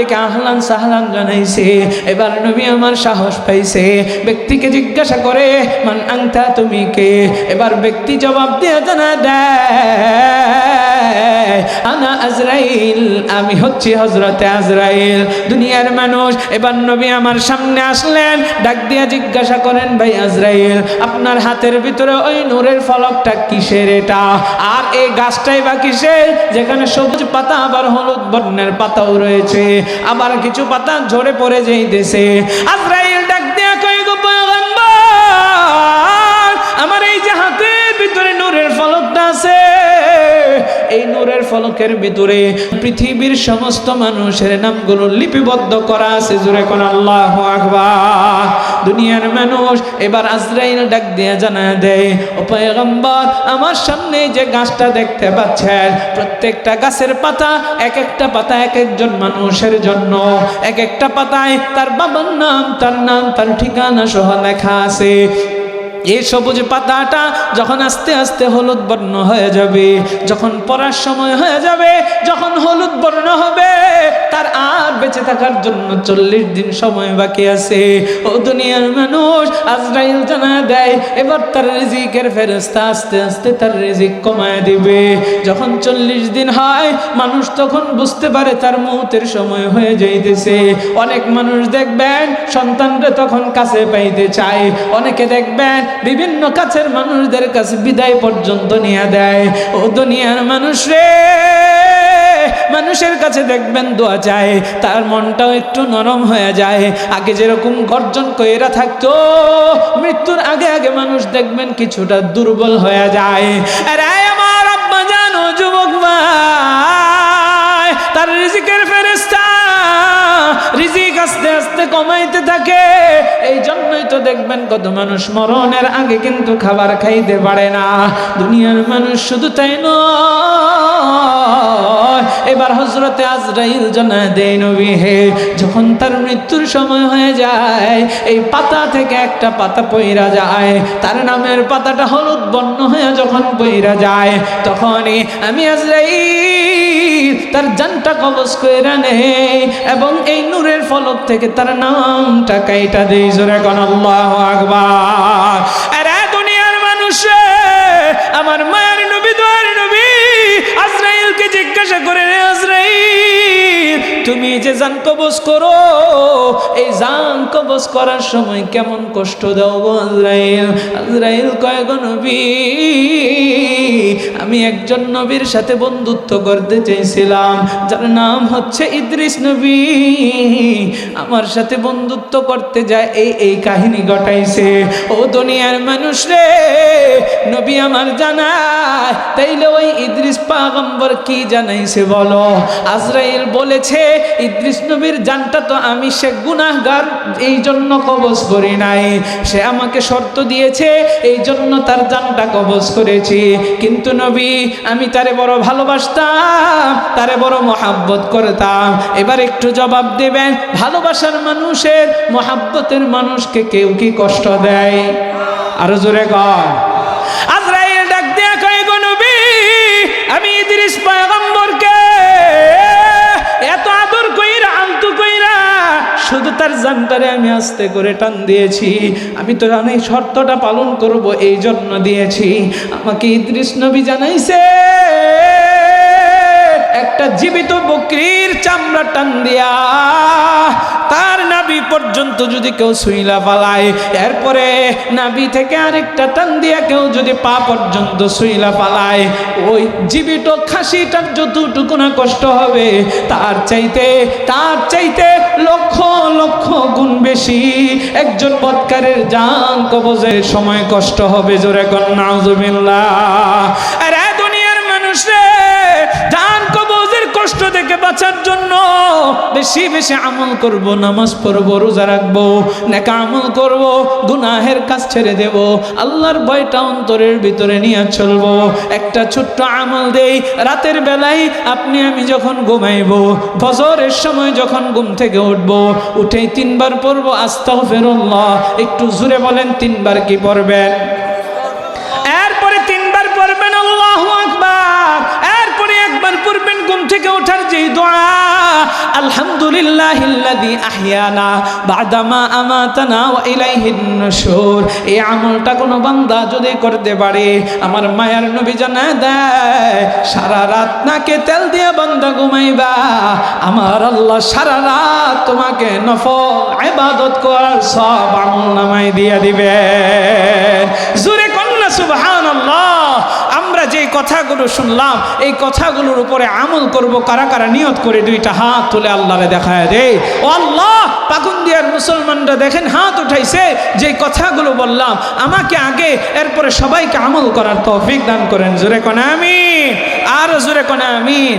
ডেকে আহলান সাহলান জানাইছে। এবার নবী আমার সাহস পাইছে, ব্যক্তিকে জিজ্ঞাসা করে মান আনতা, তুমি কে? এবার ব্যক্তি জবাব দিয়ে জানা দেয় আনা আজরাইল, আমি হচ্ছি হযরতে আজরাইল, দুনিয়ার মানুষ। এবার নবী আমার সামনে আসলেন, ডাক দিয়া জিজ্ঞাসা করেন ভাই আজরাইল, আপনার হাতের ভিতরে ওই নূরের ফলকটা কিসের এটা? আর এই গাছটাই বা কিসের, যেখানে সবুজ পাতা আবার হলুদ বর্ণের পাতাও রয়েছে, আবার কিছু পাতা ঝরে পড়ে যাইতেছে। আজরাইল ডাক দিয়া কই গো পয়গম্বর, আমার এই যে হাতের ভিতরে নূরের ফলকটা আছে, এই নূরের ফলকের ভিতরে পৃথিবীর সমস্ত মানুষের নামগুলো লিপিবদ্ধ করা আছে। জোরে কোন আল্লাহু আকবার। দুনিয়ার মানুষ এবার আজরাইল ডাক দিয়ে জানা দেয়, ও পয়গম্বর, আমার সামনে যে গাছটা দেখতে পাচ্ছেন, প্রত্যেকটা গাছের পাতা, এক একটা পাতা এক একজন মানুষের জন্য, এক একটা পাতায় তার বাবার নাম, তার নাম, তার ঠিকানা সহ লেখা আছে। এই সবুজ পাতাটা যখন আস্তে আস্তে হলুদ বর্ণ হয়ে যাবে, যখন পড়ার সময় হয়ে যাবে, যখন হলুদ বর্ণ হবে, তার আর বেঁচে থাকার জন্য 40 দিন সময় বাকি আছে। ও দুনিয়ার মানুষ, আজরাইল জানা দেয় এবার তার রিজিকের ফেরেশতা আস্তে আস্তে তার রিজিক কমায় দিবে। যখন 40 দিন হয়, মানুষ তখন বুঝতে পারে তার মৌতের সময় হয়ে যাইতেছে। অনেক মানুষ দেখবেন সন্তানরা তখন কাছে পাইতে চায়, অনেকে দেখবেন বিভিন্ন কাছের মানুষদের কাছে বিদায় পর্যন্ত নিয়ে দেয়। ও দুনিয়ার মানুষ রে, মানুষের কাছে দেখবেন দোয়া চায়, তার মনটাও একটু নরম হয়ে যায়। আগে যেরকম গর্জন কইরা থাকতো, মৃত্যুর আগে আগে মানুষ দেখবেন কিছুটা দুর্বল হয়ে যায়। আরে আমার আব্বা জানো যুবক ভাই, তার রিজিকের ফেরেশতা রিজিক আস্তে আস্তে কমাইতে থাকে। এই জন্যই তো দেখবেন কত মানুষ মরণের আগে কিন্তু খাবার খাইতে পারে না। দুনিয়ার মানুষ শুধু তাই নয়, এবার হযরতে আজরাইল জানা দেয় নবী হে, যখন তার মৃত্যুর সময় হয়ে যায়, এই পাতা থেকে একটা পাতা পইরা যায়, তার নামের পাতাটা হলুদ বর্ণ হয়ে যখন পইরা যায়, তখনই আমি আজরাইল তার জানটা কবজ কইরা নেই এবং এই নূরের ফলক থেকে তার নামটা কাইটা দেই। জোরে কোন আল্লাহু আকবার। আরে দুনিয়ার মানুষ, আমার মায়ের নবী, দোয়ার নবী আজরাইলকে জিজ্ঞাসা করে, রে আজরাইল, তুমি যে জান কবজ করো, এই জান কবজ করার সময় কেমন কষ্ট দাও গো আজরাইল? আজরাইল কয়, গো নবী, আমি একজন নবীর সাথে বন্ধুত্ব করতে চাইছিলাম, যার নাম হচ্ছে ইদ্রিস নবী। আমার সাথে বন্ধুত্ব করতে যায় এই কাহিনী ঘটাইছে। ও দুনিয়ার মানুষ রে, নবী আমার জানায়, তাইলে ওই ইদ্রিস পয়গম্বর কি জানাইছে বলো? আজরাইল বলেছে, ইদ্রিস নবীর জানটা তো আমি সে গুনাহগার, এই জন্য কবজ করি নাই, সে আমাকে শর্ত দিয়েছে, এই জন্য তার জানটা কবজ করেছি। কিন্তু নবী, আমি তারে বড় ভালোবাসতাম, তারে বড় মহাব্বত করতাম। এবার একটু জবাব দেবেন, ভালোবাসার মানুষের, মহাব্বতের মানুষকে কেউ কি কষ্ট দেয়? আরো জোরে কর। আজরাইল ডাক দিয়া কয়, গো নবী, আমি ইদ্রিস পয়গম্বরকে এত আদর কইরা, আলতু কইরা, শুধু তার জানটারে আমি আস্তে করে টান দিয়েছি। আমি তো জানি শর্তটা পালন করব, এই জন্য দিয়েছি। আমাকে ইদ্রিস নবী জানাইছে, একটা জীবিত বকরির চামড়া টান দিয়া তার নাভি পর্যন্ত যদি কেউ ছুঁইলা পালায়, এরপরে নাভি থেকে আরেকটা টান দিয়া কেউ যদি পা পর্যন্ত ছুঁইলা পালায়, ওই জীবিত খাসিটার যতটুকু না কষ্ট হবে, তার চাইতে লক্ষ লক্ষ গুণ বেশি একজন বৎকারের জান কবজের সময় কষ্ট হবে। জোরে কর নাউজুবিল্লাহ। আরে দুনিয়ার মানুষ রে, জান কবজের কষ্ট থেকে বাঁচার জন্য বেশি বেশি আমল করব, নামাজ পড়ব, রোজা রাখবো, নেক আমল করব, গুনাহের কাজ ছেড়ে দেব, আল্লাহর ভয়টা অন্তরের ভিতরে নিয়ে চলবো। একটা ছোট্ট আমল দেই, রাতের বেলায় আপনি আমি যখন ঘুমাইবো, ফজরের সময় যখন ঘুম থেকে উঠবো, উঠেই 3 বার পড়বো আস্তাগফিরুল্লাহ। একটু জোরে বলেন 3 বার কি পড়বেন? এরপরে 3 বার পড়বেন আল্লাহু আকবার, এরপরে 1 বার পড়বেন ঘুম থেকে ওঠার যে দোয়া, আলহামদুলিল্লাহিল্লাযী আহইয়ানা বা'দামা আমাতানা ওয়া ইলাইহিন নুশুর। এই আমলটা কোনো বান্দা যদি করতে পারে, আমার মায়ার নবী জানায় দেয়, সারা রাত নাকে তেল দিয়ে বান্দা ঘুমাইবা, আমার আল্লাহ সারা রাত তোমাকে নফল ইবাদত করার সব আমল নামায় দিয়ে দিবেন। জোরে কন্না সুবহানাল্লাহ। আমরা যে কথাগুলো শুনলাম, এই কথাগুলোর উপরে আমল করব কারা কারা নিয়ত করে দুইটা হাত তুলে আল্লাহরে দেখায় দে। ও আল্লাহ, পাকুন্দিয়ার মুসলমানরা দেখেন হাত উঠাইছে, যে কথাগুলো বললাম আমাকে আগে, এরপরে সবাইকে আমল করার তৌফিক দান করেন। জোরে কোন আমিন, আর জোরে কোন আমিন।